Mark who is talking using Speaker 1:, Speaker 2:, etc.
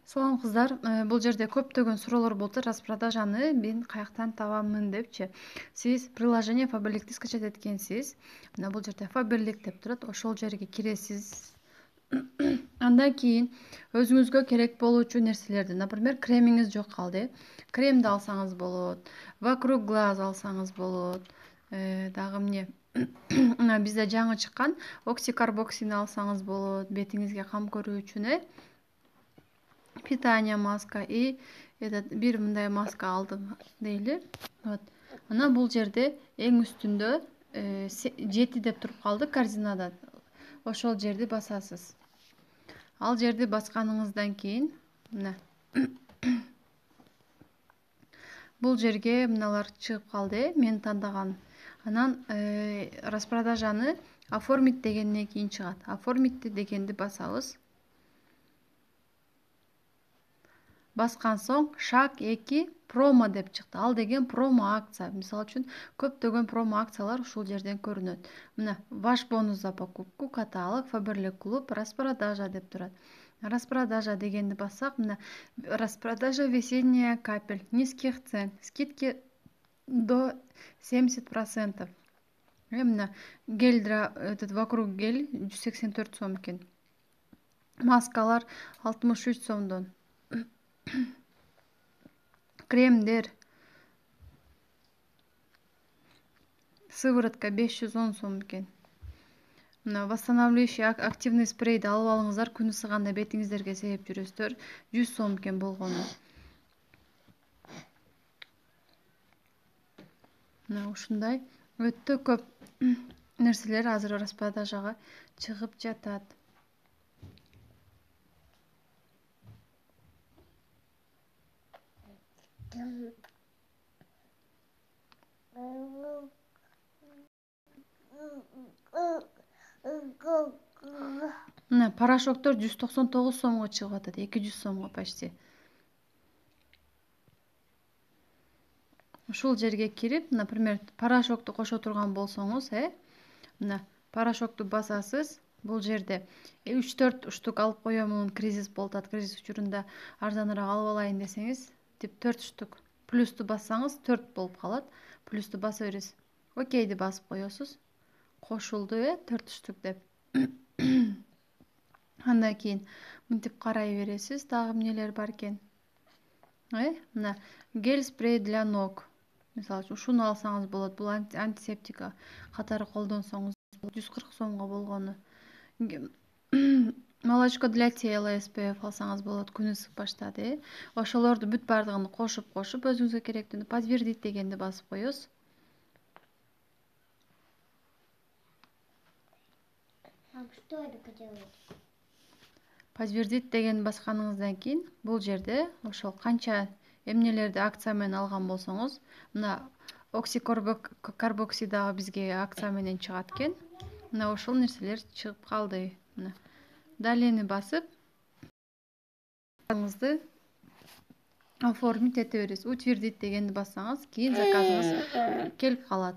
Speaker 1: Салам кыздар, бул жерде көптөгөн суроолор болду. Распродажаны мен каяктан табамын депчи. Сиз приложение Faberlic'ти скачать эткенсиз. Мына бул жерде Faberlic деп турат. Ошол жерге киресиз. Андан кийин өзүңүзгө керек болуучу нерселерди, например, кремиңиз жок калды. Кремди алсаңыз болот. Вокруг глаз алсаңыз болот. Дагы эмне? Мына бизде жаңы чыккан оксикарбоксини алсаңыз болот. Бетиңизге кам көрүү үчүн, питание маска и бир мындай маска алдым дейли. Вот. Ана бул жерде эң үстүндө 7 деп туруп калды корзинада. Ошол жерди басасыз. Ал жерди басканыңыздан кийин мына бул жерге мыналар чыгып калды, мен тандаган. Анан распродажаны оформить дегенден кийин чыгат. Оформить дегенди басабыз. Баскан соң шаг 2 промо деп чыкты. Ал деген промо акция. Мисалы үчүн көптөгөн промо акциялар ушул жерден көрүнөт. Мына ваш бонус за покупку, каталог, Faberlic клуб, распродажа деп турат. Распродажа дегенди бассак, мына распродажа весенняя капель, низких цен, скидки до 70%. Мына гель вокруг гель 184 сом экен. Маскалар 63 сомдон. Кремдер сыворотка 510 сом экен. Мына восстанавливающий активный спрейди алып алыңыздар, күн ысыганда бетиңиздерге себеп жүрөсүздөр. 100 сом экен болгону. Мына ушундай өтө көп нерселер азыр распродажага чыгып жатат. Мына порошоктор 199 сомго чыгып атат, 200 сомго почти. Ушул жерге кирип, например, порошокту кошо турган болсоңуз, мына порошокту басасыз. Бул жерде 3-4 штук алып коемун, кризис болуп атат. Кризис учурунда арзаныраак алып алайын десеңиз, тип 4 штук. Плюсту бассаңыз 4 болуп калат. Плюсту баса бересиз. Окейди басып коесуз. Кошулду, 4 штук деп. Андан кийин мынтип карай бересиз, дагы эмнелер бар экен. Мына гель спрей для ног. Мисалы үчүн ушуну алсаңыз болот. Бул антисептика катары колдонсоңуз 140 сомго болгону. Молочко для тела SPF алсаңыз болот, күн ысып баштады. Ошолорду бүт бардыгын кошуп өзүңүзгө керектүүнү подтвердить дегенди басып коесуз.
Speaker 2: Что это делает?
Speaker 1: Подтвердить деген басканыңыздан кийин бул жерде ошол канча эмнелерди акция менен алган болсоңуз, мына оксикарбоксидагы бизге акция менен чыгат экен. Мына ошол нерселер чыгып калды. Мына далени басып оформить эте бересиз. Утвердить дегенди бассаңыз, кийин заказыңыз келип калат.